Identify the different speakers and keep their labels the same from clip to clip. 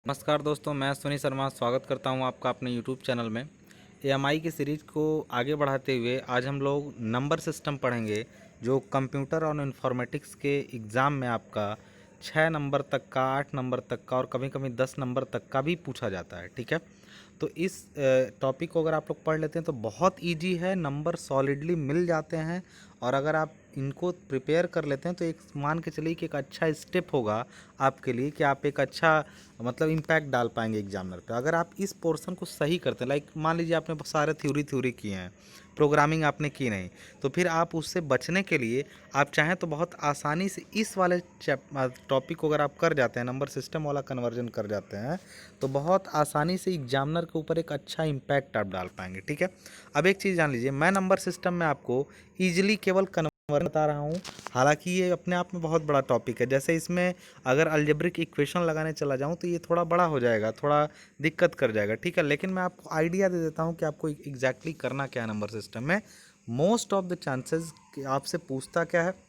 Speaker 1: नमस्कार दोस्तों, मैं सुनील शर्मा स्वागत करता हूं आपका अपने YouTube चैनल में। एएमआई की सीरीज़ को आगे बढ़ाते हुए आज हम लोग नंबर सिस्टम पढ़ेंगे, जो कंप्यूटर और इन्फॉर्मेटिक्स के एग्ज़ाम में आपका 6 नंबर तक का, 8 नंबर तक का और कभी कभी 10 नंबर तक का भी पूछा जाता है। ठीक है, तो इस टॉपिक को अगर आप लोग पढ़ लेते हैं तो बहुत ईजी है, नंबर सॉलिडली मिल जाते हैं। और अगर आप इनको प्रिपेयर कर लेते हैं तो एक मान के चलिए कि एक अच्छा स्टेप होगा आपके लिए कि आप एक अच्छा मतलब इम्पैक्ट डाल पाएंगे एग्जामिनर पे। अगर आप इस पोर्शन को सही करते हैं, लाइक मान लीजिए आपने सारे थ्योरी किए हैं, प्रोग्रामिंग आपने की नहीं, तो फिर आप उससे बचने के लिए आप चाहें तो बहुत आसानी से इस वाले टॉपिक को अगर आप कर जाते हैं, नंबर सिस्टम वाला कन्वर्जन कर जाते हैं, तो बहुत आसानी से एग्जामिनर के ऊपर एक अच्छा इम्पैक्ट आप डाल पाएंगे। ठीक है, अब एक चीज़ जान लीजिए, मैं नंबर सिस्टम में आपको ईजिली केवल कन्वर्जन बता रहा हूँ। हालांकि ये अपने आप में बहुत बड़ा टॉपिक है। जैसे इसमें अगर अलजेब्रिक इक्वेशन लगाने चला जाऊँ तो ये थोड़ा बड़ा हो जाएगा, थोड़ा दिक्कत कर जाएगा। ठीक है, लेकिन मैं आपको आइडिया दे देता हूँ कि आपको एग्जैक्टली करना क्या है नंबर सिस्टम में। मोस्ट ऑफ द चांसेस कि आपसे पूछता क्या है,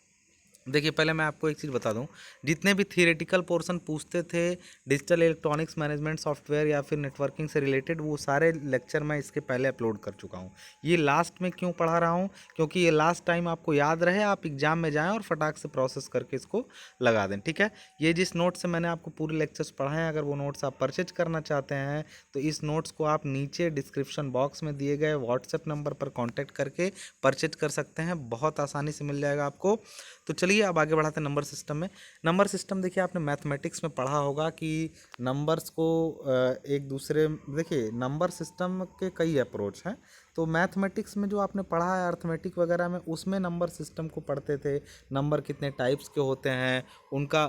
Speaker 1: देखिए पहले मैं आपको एक चीज़ बता दूं, जितने भी थियरेटिकल पोर्शन पूछते थे डिजिटल इलेक्ट्रॉनिक्स मैनेजमेंट सॉफ्टवेयर या फिर नेटवर्किंग से रिलेटेड, वो सारे लेक्चर मैं इसके पहले अपलोड कर चुका हूं। ये लास्ट में क्यों पढ़ा रहा हूं, क्योंकि ये लास्ट टाइम आपको याद रहे, आप एग्जाम में जाएं और फटाक से प्रोसेस करके इसको लगा दें। ठीक है, ये जिस नोट से मैंने आपको पूरे लेक्चर्स पढ़ाए हैं, अगर वो नोट्स आप परचेज करना चाहते हैं तो इस नोट्स को आप नीचे डिस्क्रिप्शन बॉक्स में दिए गए व्हाट्सएप नंबर पर कॉन्टैक्ट करके परचेज कर सकते हैं, बहुत आसानी से मिल जाएगा आपको। तो चलिए अब आगे बढ़ाते हैं नंबर सिस्टम में। नंबर सिस्टम देखिए, आपने मैथमेटिक्स में पढ़ा होगा कि नंबर्स को एक दूसरे, देखिए नंबर सिस्टम के कई अप्रोच हैं। तो मैथमेटिक्स में जो आपने पढ़ा है अर्थमेटिक वगैरह में, उसमें नंबर सिस्टम को पढ़ते थे। नंबर कितने टाइप्स के होते हैं, उनका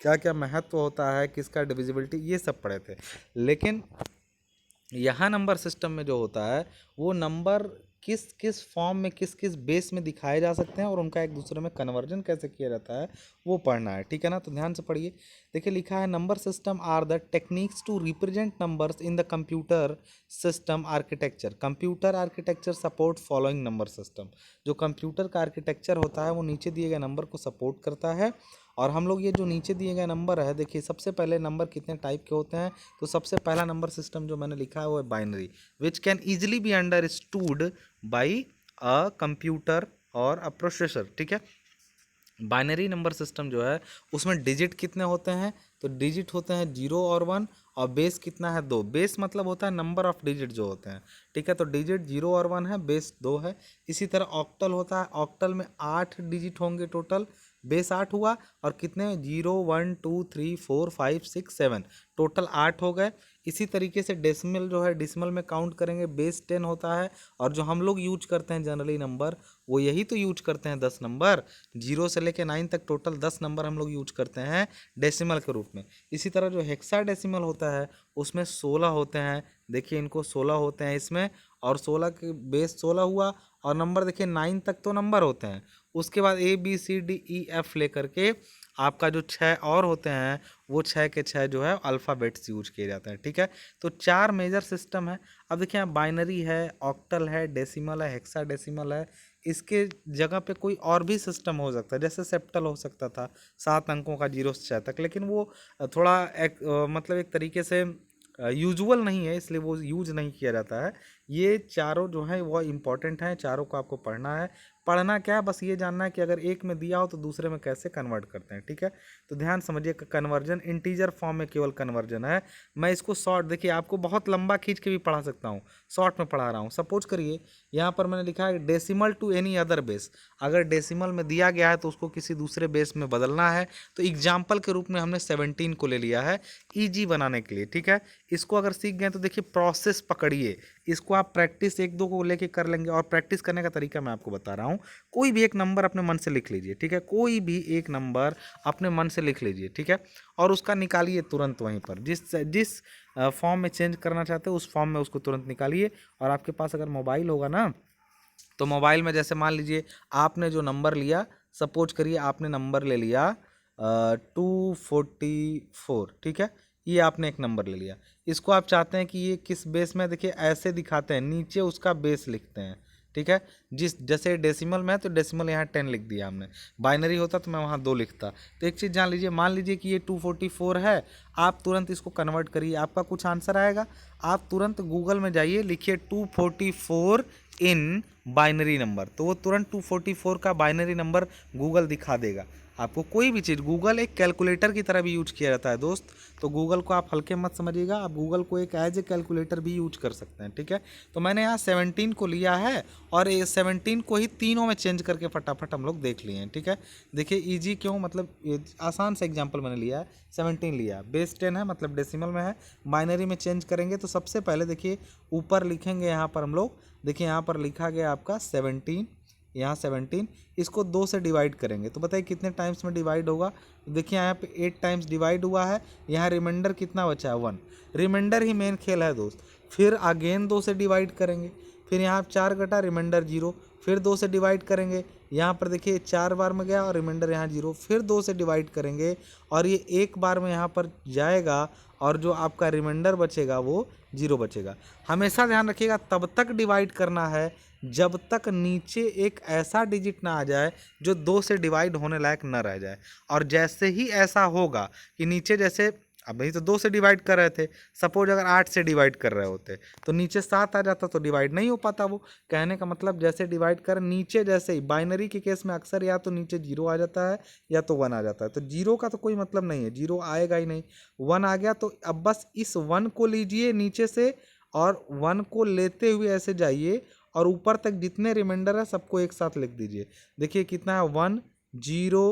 Speaker 1: क्या क्या महत्व होता है, किसका डिविजिबिलिटी, ये सब पढ़े थे। लेकिन यहाँ नंबर सिस्टम में जो होता है, वो नंबर किस किस फॉर्म में, किस किस बेस में दिखाए जा सकते हैं और उनका एक दूसरे में कन्वर्जन कैसे किया जाता है, वो पढ़ना है। ठीक है ना, तो ध्यान से पढ़िए। देखिए लिखा है, number system are the techniques to represent numbers in the computer system architecture. Computer architecture support following number system. जो कंप्यूटर का आर्किटेक्चर होता है वो नीचे दिए गए नंबर को सपोर्ट करता है। और हम लोग ये जो नीचे दिए गए नंबर है, देखिए सबसे पहले नंबर कितने टाइप के होते हैं, तो सबसे पहला नंबर सिस्टम जो मैंने लिखा है वो है binary, which can easily be understood by a computer और अ प्रोसेसर। ठीक है, बाइनरी नंबर सिस्टम जो है उसमें डिजिट कितने होते हैं, तो डिजिट होते हैं 0 और 1, और बेस कितना है 2। बेस मतलब होता है नंबर ऑफ डिजिट जो होते हैं। ठीक है, तो डिजिट 0 और 1 है, बेस 2 है। इसी तरह ऑक्टल होता है, ऑक्टल में 8 डिजिट होंगे टोटल, बेस 8 हुआ, और कितने 0 1 2 3 4 5 6 7, टोटल 8 हो गए। इसी तरीके से डेसिमल जो है, डेसिमल में काउंट करेंगे, बेस 10 होता है। और जो हम लोग यूज करते हैं जनरली नंबर, वो यही तो यूज करते हैं 10 नंबर, 0 से लेकर 9 तक टोटल 10 नंबर हम लोग यूज करते हैं डेसिमल के रूप में। इसी तरह जो हेक्साडेसिमल होता है उसमें 16 होते हैं, देखिए इनको 16 होते हैं इसमें, और 16 के बेस 16 हुआ, और नंबर देखिए 9 तक तो नंबर होते हैं। उसके बाद ABCDEF लेकर के आपका जो 6 और होते हैं, वो 6 के 6 जो है अल्फ़ाबेट्स यूज किए जाते हैं। ठीक है, तो 4 मेजर सिस्टम है। अब देखिए यहाँ बाइनरी है, ऑक्टल है, डेसिमल है, हेक्साडेसिमल है। इसके जगह पे कोई और भी सिस्टम हो सकता है, जैसे सेप्टल हो सकता था, 7 अंकों का 0 से 6 तक, लेकिन वो थोड़ा मतलब एक तरीके से यूजुअल नहीं है, इसलिए वो यूज नहीं किया जाता है। ये चारों जो हैं वो इम्पॉर्टेंट हैं, चारों को आपको पढ़ना है। पढ़ना क्या है, बस ये जानना है कि अगर एक में दिया हो तो दूसरे में कैसे कन्वर्ट करते हैं। ठीक है, तो ध्यान समझिए, कन्वर्जन इंटीजर फॉर्म में केवल कन्वर्जन है। मैं इसको शॉर्ट, देखिए आपको बहुत लंबा खींच के भी पढ़ा सकता हूँ, शॉर्ट में पढ़ा रहा हूँ। सपोज करिए यहाँ पर मैंने लिखा है decimal to any other base. अगर डेसिमल में दिया गया है तो उसको किसी दूसरे बेस में बदलना है, तो एग्जाम्पल के रूप में हमने 17 को ले लिया है ईजी बनाने के लिए। ठीक है, इसको अगर सीख गए तो देखिए प्रोसेस पकड़िए, इसको आप प्रैक्टिस 1 2 को लेके कर लेंगे। और प्रैक्टिस करने का तरीका मैं आपको बता रहा हूँ, कोई भी एक नंबर अपने मन से लिख लीजिए। ठीक है, कोई भी एक नंबर अपने मन से लिख लीजिए। ठीक है, और उसका निकालिए तुरंत वहीं पर, जिस जिस फॉर्म में चेंज करना चाहते हो उस फॉर्म में उसको तुरंत निकालिए। और आपके पास अगर मोबाइल होगा ना, तो मोबाइल में जैसे मान लीजिए आपने जो नंबर लिया, सपोज करिए आपने नंबर ले लिया 244। ठीक है, ये आपने एक नंबर ले लिया, इसको आप चाहते हैं कि ये किस बेस में, देखिए ऐसे दिखाते हैं, नीचे उसका बेस लिखते हैं, ठीक है। जिस जैसे डेसिमल में है तो डेसिमल यहाँ 10 लिख दिया हमने, बाइनरी होता तो मैं वहाँ 2 लिखता। तो एक चीज़ जान लीजिए, मान लीजिए कि ये 244 है, आप तुरंत इसको कन्वर्ट करिए, आपका कुछ आंसर आएगा। आप तुरंत गूगल में जाइए, लिखिए 244 इन बाइनरी नंबर, तो वो तुरंत 244 का बाइनरी नंबर गूगल दिखा देगा आपको। कोई भी चीज़, गूगल एक कैलकुलेटर की तरह भी यूज किया जाता है दोस्त, तो गूगल को आप हल्के मत समझिएगा, आप गूगल को एक एज ए कैलकुलेटर भी यूज कर सकते हैं, ठीक है। तो मैंने यहाँ 17 को लिया है और ये 17 को ही तीनों में चेंज करके फटाफट हम लोग देख लिए हैं, ठीक है। देखिए ईजी क्यों, मतलब ये आसान सा एग्जाम्पल मैंने लिया है, 17 लिया, बेस 10 है मतलब डेसिमल में है, बाइनरी में चेंज करेंगे तो सबसे पहले देखिए ऊपर लिखेंगे यहाँ पर हम लोग, देखिए यहाँ पर लिखा गया आपका 17, यहाँ 17, इसको 2 से डिवाइड करेंगे तो बताइए कितने टाइम्स में डिवाइड होगा। देखिए यहाँ पे 8 टाइम्स डिवाइड हुआ है, यहाँ रिमाइंडर कितना बचा है 1, रिमाइंडर ही मेन खेल है दोस्त। फिर अगेन 2 से डिवाइड करेंगे, फिर यहाँ 4 घटा रिमाइंडर 0, फिर 2 से डिवाइड करेंगे, यहाँ पर देखिए 4 बार में गया और रिमाइंडर यहाँ 0, फिर 2 से डिवाइड करेंगे और ये एक बार में यहाँ पर जाएगा और जो आपका रिमाइंडर बचेगा वो 0 बचेगा। हमेशा ध्यान रखिएगा तब तक डिवाइड करना है जब तक नीचे एक ऐसा डिजिट ना आ जाए जो 2 से डिवाइड होने लायक न रह जाए। और जैसे ही ऐसा होगा कि नीचे, जैसे अभी तो 2 से डिवाइड कर रहे थे, सपोज अगर 8 से डिवाइड कर रहे होते तो नीचे 7 आ जाता तो डिवाइड नहीं हो पाता। वो कहने का मतलब जैसे डिवाइड कर नीचे, जैसे ही बाइनरी के केस में अक्सर या तो नीचे 0 आ जाता है या तो 1 आ जाता है, तो 0 का तो कोई मतलब नहीं है, 0 आएगा ही नहीं, 1 आ गया तो अब बस इस 1 को लीजिए नीचे से और 1 को लेते हुए ऐसे जाइए और ऊपर तक जितने रिमाइंडर है सबको एक साथ लिख दीजिए। देखिए कितना है 1 0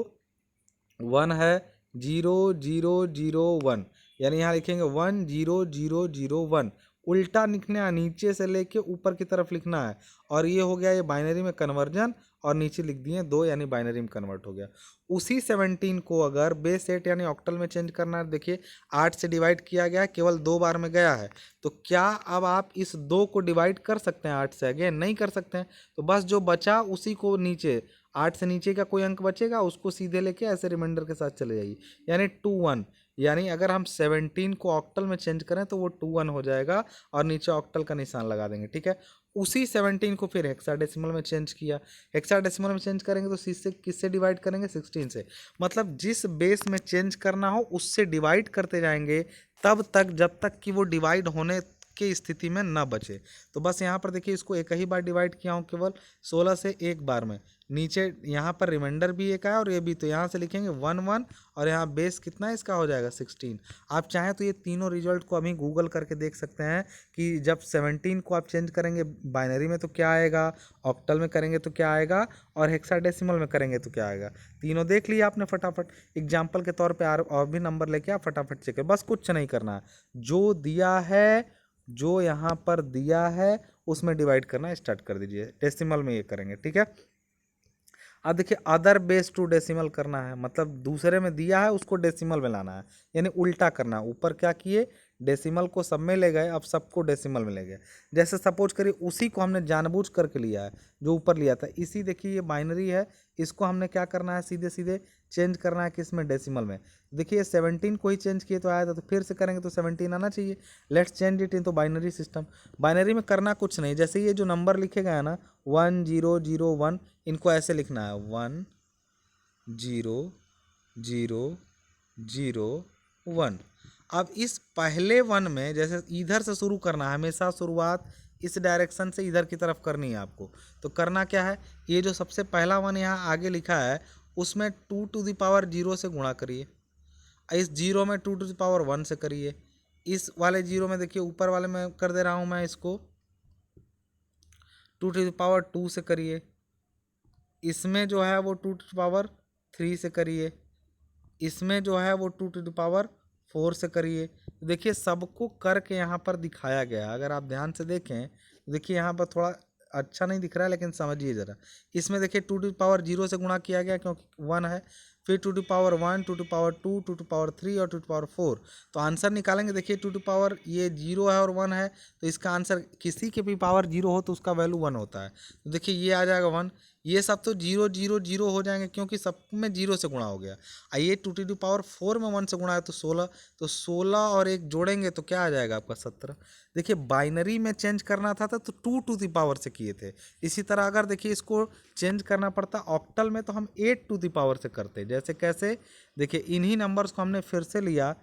Speaker 1: 1 है, 0 0 0 1, यानी यहाँ लिखेंगे 1 0 0 0 1, उल्टा लिखना है, नीचे से लेके ऊपर की तरफ लिखना है। और ये हो गया ये बाइनरी में कन्वर्जन, और नीचे लिख दिए 2 यानी बाइनरी में कन्वर्ट हो गया। उसी 17 को अगर बेस 8 यानी ऑक्टल में चेंज करना है, देखिए 8 से डिवाइड किया गया, केवल 2 बार में गया है, तो क्या अब आप इस 2 को डिवाइड कर सकते हैं 8 से? अगेन नहीं कर सकते हैं, तो बस जो बचा उसी को नीचे, 8 से नीचे का कोई अंक बचेगा उसको सीधे लेके ऐसे रिमाइंडर के साथ चले जाइए, यानी 2 1, यानी अगर हम 17 को ऑक्टल में चेंज करें तो वो 2 1 हो जाएगा और नीचे ऑक्टल का निशान लगा देंगे, ठीक है। उसी 17 को फिर हेक्साडेसिमल में चेंज किया, हेक्साडेसिमल में चेंज करेंगे तो किससे डिवाइड करेंगे? 16 से। मतलब जिस बेस में चेंज करना हो उससे डिवाइड करते जाएंगे तब तक जब तक कि वो डिवाइड होने की स्थिति में न बचे। तो बस यहाँ पर देखिए इसको एक ही बार डिवाइड किया हूँ केवल 16 से, एक बार में। नीचे यहाँ पर रिमाइंडर भी एक है और ये भी, तो यहाँ से लिखेंगे 1 1 और यहाँ बेस कितना है इसका हो जाएगा 16। आप चाहें तो ये तीनों रिजल्ट को अभी गूगल करके देख सकते हैं कि जब 17 को आप चेंज करेंगे बाइनरी में तो क्या आएगा, ऑक्टल में करेंगे तो क्या आएगा, और हेक्साडेसिमल में करेंगे तो क्या आएगा। तीनों देख लिया आपने फटाफट, एग्जाम्पल के तौर पर और भी नंबर लेके आप फटाफट चेक करें, बस कुछ नहीं करना है, जो दिया है, जो यहाँ पर दिया है उसमें डिवाइड करना स्टार्ट कर दीजिए, डेसिमल में ये करेंगे, ठीक है। अब देखिए अदर बेस टू डेसिमल करना है, मतलब दूसरे में दिया है उसको डेसिमल में लाना है, यानी उल्टा करना है। ऊपर क्या किए, डेसिमल को सब में ले गए, अब सबको डेसिमल में ले गए। जैसे सपोज करिए उसी को हमने जानबूझ करके लिया है जो ऊपर लिया था, इसी देखिए ये बाइनरी है, इसको हमने क्या करना है, सीधे सीधे चेंज करना है किस में, डेसिमल में। देखिए 17 को ही चेंज किए तो आया था, तो फिर से करेंगे तो 17 आना चाहिए। लेट्स चेंज इट इन तो बाइनरी सिस्टम। बाइनरी में करना कुछ नहीं, जैसे ये जो नंबर लिखे गए हैं ना 1 0 0 1, इनको ऐसे लिखना है 1 0 0 0 1। अब इस पहले 1 में जैसे इधर से शुरू करना है, हमेशा शुरुआत इस डायरेक्शन से इधर की तरफ करनी है आपको। तो करना क्या है, ये जो सबसे पहला 1 यहाँ आगे लिखा है उसमें 2 टू द पावर 0 से गुणा करिए, इस 0 में 2 टू द पावर 1 से करिए, इस वाले 0 में देखिए ऊपर वाले में कर दे रहा हूँ मैं इसको 2 टू द पावर 2 से करिए, इसमें जो है वो 2 टू द पावर 3 से करिए, इसमें जो है वो 2 टू द पावर 4 से करिए। देखिए सबको करके यहाँ पर दिखाया गया है, अगर आप ध्यान से देखें तो देखिए यहाँ पर थोड़ा अच्छा नहीं दिख रहा है लेकिन समझिए ज़रा। इसमें देखिए 2 टू पावर 0 से गुणा किया गया क्योंकि 1 है, फिर 2 to power 1, 2 to power 2, 2 to power 3 और 2 टू पावर 4। तो आंसर निकालेंगे, देखिए 2 टू पावर ये 0 है और 1 है, तो इसका आंसर किसी के भी पावर 0 हो तो उसका वैल्यू 1 होता है। तो देखिए ये आ जाएगा 1, ये सब तो जीरो जीरो जीरो हो जाएंगे क्योंकि सब में जीरो से गुणा हो गया। ये 2 to the power 4 में 1 से गुणा है तो 16, तो 16 और 1 जोड़ेंगे तो क्या आ जाएगा आपका 17। देखिए बाइनरी में चेंज करना था तो 2 to the power से किए थे। इसी तरह अगर देखिए इसको चेंज करना पड़ता ऑक्टल में तो हम 8 to the power से करते। जैसे कैसे, देखिए इन्हीं नंबर्स को हमने फिर से लिया,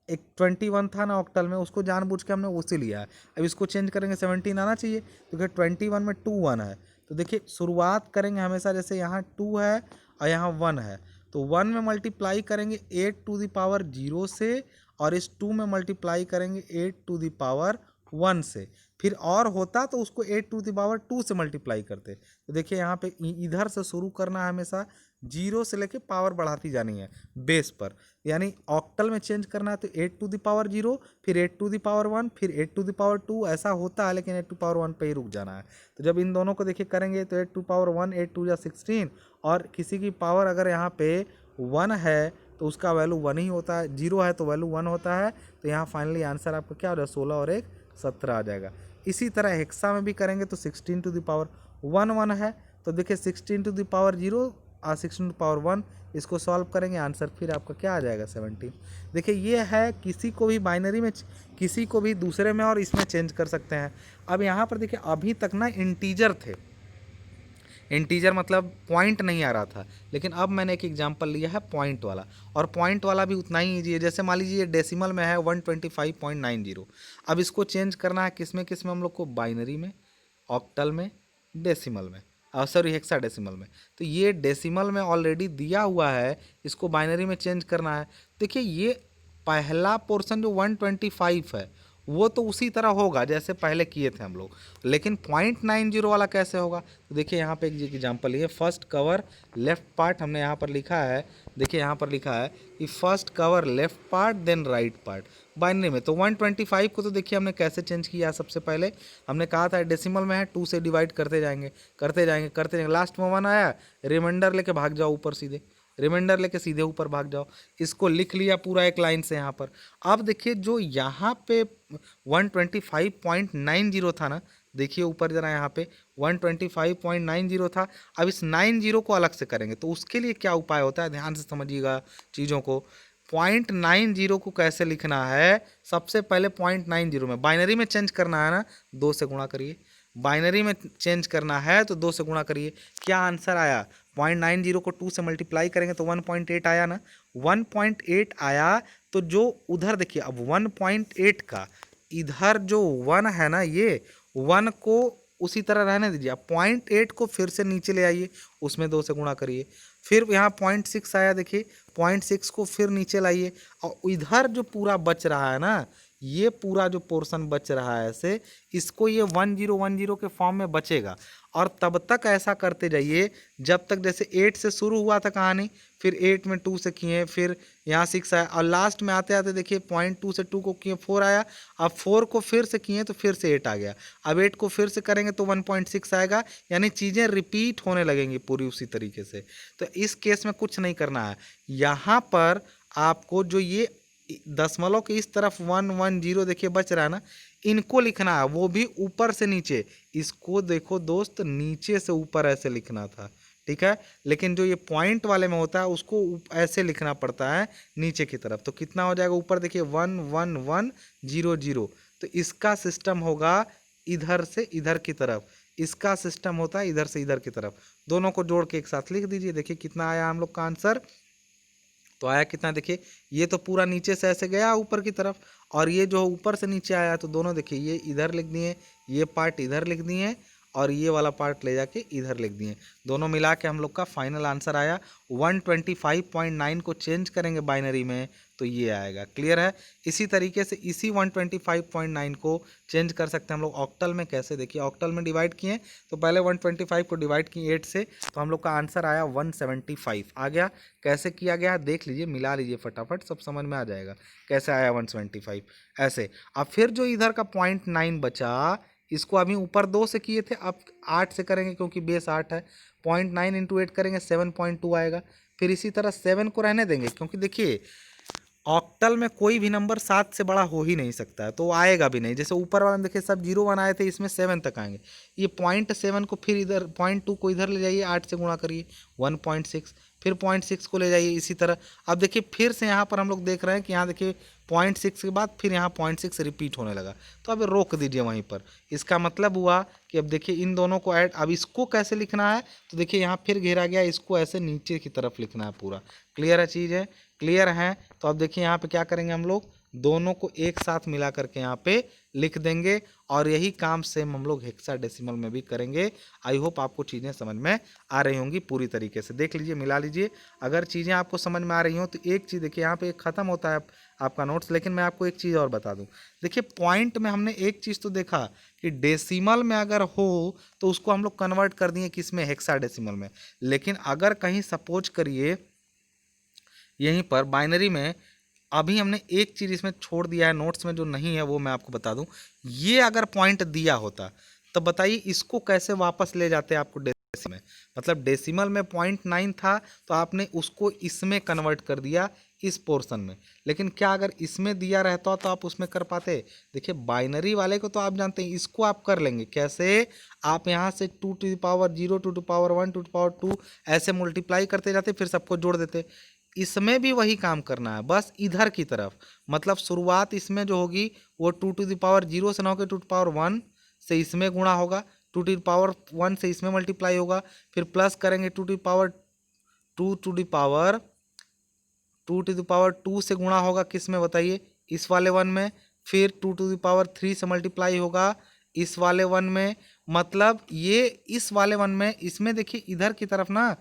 Speaker 1: एक 21 था ना ऑक्टल में, उसको जानबूझ के हमने उसी लिया है। अब इसको चेंज करेंगे 17 आना चाहिए, तो देखिए 21 में 2 1 है, तो देखिए शुरुआत करेंगे हमेशा जैसे यहाँ 2 है और यहाँ 1 है, तो 1 में मल्टीप्लाई करेंगे 8 to the power 0 से, और इस 2 में मल्टीप्लाई करेंगे 8 to the power 1 से। फिर और होता तो उसको 8 to the power 2 से मल्टीप्लाई करते। तो देखिए यहाँ पे इधर से शुरू करना है हमेशा, 0 से लेके पावर बढ़ाती जानी है बेस पर। यानी ऑक्टल में चेंज करना है तो 8 to the power 0, फिर 8 to the power 1, फिर 8 to the power 2, ऐसा होता है लेकिन 8 to the power 1 पे ही रुक जाना है। तो जब इन दोनों को देखिए करेंगे तो 8 to the power 1, 8 2 जा 16, और किसी की पावर अगर यहाँ पे 1 है तो उसका वैल्यू 1 ही होता है, 0 है तो वैल्यू 1 होता है। तो यहाँ फाइनली आंसर आपका क्या हो जाएगा, 16 और 1 17 आ जाएगा। इसी तरह हेक्सा में भी करेंगे तो 16 to the power 1 है, तो देखिए 16 to the power 0 और 16 to the power 1, इसको सॉल्व करेंगे आंसर फिर आपका क्या आ जाएगा 17। देखिए ये है, किसी को भी बाइनरी में किसी को भी दूसरे में और इसमें चेंज कर सकते हैं। अब यहाँ पर देखिए अभी तक ना इंटीजर थे, इंटीजर मतलब पॉइंट नहीं आ रहा था, लेकिन अब मैंने एक एग्जांपल लिया है पॉइंट वाला, और पॉइंट वाला भी उतना ही ईजी है। जैसे मान लीजिए डेसिमल में है 125.90, अब इसको चेंज करना है किस में हम लोग को, बाइनरी में, ऑक्टल में, डेसिमल में, सॉरी हेक्साडेसिमल में। तो ये डेसिमल में ऑलरेडी दिया हुआ है, इसको बाइनरी में चेंज करना है। देखिए ये पहला पोर्शन जो 125 है वो तो उसी तरह होगा जैसे पहले किए थे हम लोग, लेकिन 0.90 वाला कैसे होगा, तो देखिए यहाँ पे एक एग्जांपल है, फर्स्ट कवर लेफ्ट पार्ट हमने यहाँ पर लिखा है। देखिए यहाँ पर लिखा है कि first cover left part then right part binary में। तो 125 को तो देखिए हमने कैसे चेंज किया, सबसे पहले हमने कहा था डेसिमल में है 2 से डिवाइड करते जाएंगे करते जाएंगे करते जाएंगे, लास्ट में 1 आया, रिमाइंडर लेके भाग जाओ ऊपर सीधे, रिमाइंडर लेके सीधे ऊपर भाग जाओ। इसको लिख लिया पूरा एक लाइन से यहाँ पर। अब देखिए जो यहाँ पे 125.90 था ना, देखिए ऊपर जरा यहाँ पे 125.90 था। अब इस 90 को अलग से करेंगे तो उसके लिए क्या उपाय होता है, ध्यान से समझिएगा चीज़ों को। 0.90 को कैसे लिखना है, सबसे पहले 0.90 में बाइनरी में चेंज करना है ना, 2 से गुणा करिए। बाइनरी में चेंज करना है तो 2 से गुणा करिए। क्या आंसर आया, 0.90 को 2 से मल्टीप्लाई करेंगे तो 1.8 आया ना, 1.8 आया। तो जो उधर देखिए अब 1.8 का इधर जो 1 है ना, ये 1 को उसी तरह रहने दीजिए। अब 0.8 को फिर से नीचे ले आइए, उसमें 2 से गुणा करिए। फिर यहाँ 0.6 आया, देखिए 0.6 को फिर नीचे लाइए, और इधर जो पूरा बच रहा है ना, ये पूरा जो पोर्शन बच रहा है ऐसे, इसको ये 1010 के फॉर्म में बचेगा। और तब तक ऐसा करते जाइए जब तक, जैसे 8 से शुरू हुआ था कहानी, फिर 8 में 2 से किए, फिर यहाँ 6 आया, और लास्ट में आते आते देखिए 0.2 से 2 को किए 4 आया। अब 4 को फिर से किए तो फिर से 8 आ गया। अब 8 को फिर से करेंगे तो 1.6 आएगा। यानी चीज़ें रिपीट होने लगेंगी पूरी उसी तरीके से। तो इस केस में कुछ नहीं करना है, यहाँ पर आपको जो ये दशमलव के इस तरफ 110 देखिए बच रहा है ना, इनको लिखना है, वो भी ऊपर से नीचे। इसको देखो दोस्त, नीचे से ऊपर ऐसे लिखना था, ठीक है, लेकिन जो ये पॉइंट वाले में होता है उसको ऐसे लिखना पड़ता है नीचे की तरफ। तो कितना हो जाएगा, ऊपर देखिए 11100। तो इसका सिस्टम होगा इधर से इधर की तरफ, इसका सिस्टम होता है इधर से इधर की तरफ। दोनों को जोड़ के एक साथ लिख दीजिए। देखिए कितना आया हम लोग का आंसर, तो आया कितना, देखिए ये तो पूरा नीचे से ऐसे गया ऊपर की तरफ, और ये जो ऊपर से नीचे आया तो दोनों देखिए ये इधर लिख दिए, ये पार्ट इधर लिख दिए, और ये वाला पार्ट ले जाके इधर लिख दिए। दोनों मिला के हम लोग का फाइनल आंसर आया 125.9 को चेंज करेंगे बाइनरी में तो ये आएगा। क्लियर है। इसी तरीके से इसी 125.9 को चेंज कर सकते हैं हम लोग ऑक्टल में। कैसे, देखिए ऑक्टल में डिवाइड किए तो पहले 125 को डिवाइड किए 8 से, तो हम लोग का आंसर आया 175 आ गया। कैसे किया गया देख लीजिए, मिला लीजिए फटाफट, सब समझ में आ जाएगा कैसे आया 175 ऐसे। अब फिर जो इधर का 0.9 बचा, इसको अभी ऊपर 2 से किए थे, अब 8 से करेंगे क्योंकि बेस 8 है। 0.9 × 8 करेंगे 7.2 आएगा। फिर इसी तरह 7 को रहने देंगे क्योंकि देखिए ऑक्टल में कोई भी नंबर 7 से बड़ा हो ही नहीं सकता है, तो वो आएगा भी नहीं। जैसे ऊपर वाला में देखिए सब 0 1 आए थे, इसमें 7 तक आएंगे। ये 0.7 को फिर इधर 0.2 को इधर ले जाइए, 8 से गुणा करिए 1.6, फिर 0.6 को ले जाइए इसी तरह। अब देखिए फिर से यहाँ पर हम लोग देख रहे हैं कि यहाँ देखिए 0.6 के बाद फिर यहाँ 0.6 रिपीट होने लगा, तो अब रोक दीजिए वहीं पर। इसका मतलब हुआ कि अब देखिए इन दोनों को ऐड, अब इसको कैसे लिखना है, तो देखिए यहाँ फिर घेरा गया, इसको ऐसे नीचे की तरफ लिखना है पूरा। क्लियर है चीज़ है, क्लियर है। तो अब देखिए यहाँ पे क्या करेंगे हम लोग, दोनों को एक साथ मिला करके यहाँ पे लिख देंगे, और यही काम सेम हम लोग हेक्साडेसिमल में भी करेंगे। आई होप आपको चीज़ें समझ में आ रही होंगी पूरी तरीके से। देख लीजिए, मिला लीजिए। अगर चीज़ें आपको समझ में आ रही हो तो एक चीज़ देखिए, यहाँ पे ख़त्म होता है आपका नोट्स, लेकिन मैं आपको एक चीज़ और बता दूं। देखिए पॉइंट में हमने एक चीज़ तो देखा कि डेसिमल में अगर हो तो उसको हम लोग कन्वर्ट कर दिए किस में, हेक्साडेसिमल में। लेकिन अगर कहीं सपोज करिए यहीं पर बाइनरी में, अभी हमने एक चीज़ इसमें छोड़ दिया है नोट्स में जो नहीं है, वो मैं आपको बता दूं। ये अगर पॉइंट दिया होता तो बताइए इसको कैसे वापस ले जाते आपको डेसिमल में। मतलब डेसिमल में 0.9 था तो आपने उसको इसमें कन्वर्ट कर दिया इस पोर्शन में। लेकिन क्या अगर इसमें दिया रहता तो आप उसमें कर पाते? देखिए बाइनरी वाले को तो आप जानते हैं, इसको आप कर लेंगे कैसे। आप यहाँ से 2 to the power 0, 2 to the power 1, 2 to the power 2 ऐसे मल्टीप्लाई करते जाते, फिर सबको जोड़ देते। इसमें भी वही काम करना है, बस इधर की तरफ। मतलब शुरुआत इसमें जो होगी वो 2 to the power 0 से ना होकर 2 to the power 1 से इसमें गुणा होगा, 2 to the power 1 से इसमें मल्टीप्लाई होगा, फिर प्लस करेंगे 2 to the power 2 से गुणा होगा किस में बताइए, इस वाले 1 में। फिर 2 to the power 3 से मल्टीप्लाई होगा इस वाले 1 में। मतलब ये इस वाले 1 में, इसमें देखिए इधर की तरफ ना,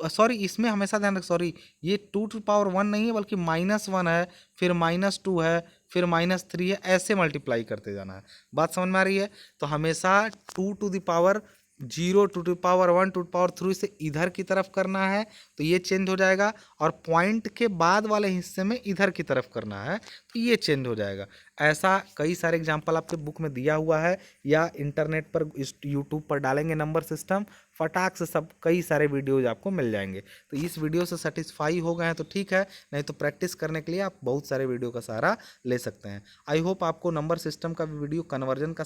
Speaker 1: सॉरी इसमें हमेशा ध्यान रख, सॉरी ये 2 to the power 1 नहीं है बल्कि -1 है, फिर -2 है, फिर -3 है, ऐसे मल्टीप्लाई करते जाना है। बात समझ में आ रही है? तो हमेशा 2 to the power 0, 2 to the power 1, 2 to the power 3 से इधर की तरफ करना है, तो ये चेंज हो जाएगा। और पॉइंट के बाद वाले हिस्से में इधर की तरफ करना है, तो ये चेंज हो जाएगा। ऐसा कई सारे एग्जाम्पल आपके बुक में दिया हुआ है, या इंटरनेट पर इस यूट्यूब पर डालेंगे नंबर सिस्टम, फटाक से सब कई सारे वीडियोज आपको मिल जाएंगे। तो इस वीडियो से सेटिस्फाई हो गए हैं तो ठीक है, नहीं तो प्रैक्टिस करने के लिए आप बहुत सारे वीडियो का सहारा ले सकते हैं। आई होप आपको नंबर सिस्टम का वीडियो कन्वर्जन का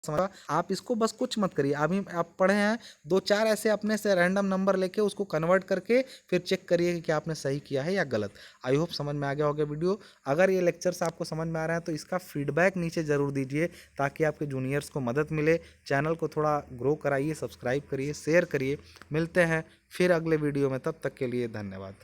Speaker 1: समझा। आप इसको बस कुछ मत करिए, अभी आप पढ़े हैं 2 4 ऐसे अपने से रैंडम नंबर लेके उसको कन्वर्ट करके फिर चेक करिए कि क्या आपने सही किया है या गलत। आई होप समझ में आ गया होगा वीडियो। अगर ये लेक्चर्स आपको समझ में आ रहे हैं तो इसका फीडबैक नीचे ज़रूर दीजिए, ताकि आपके जूनियर्स को मदद मिले। चैनल को थोड़ा ग्रो कराइए, सब्सक्राइब करिए, शेयर करिए। मिलते हैं फिर अगले वीडियो में, तब तक के लिए धन्यवाद।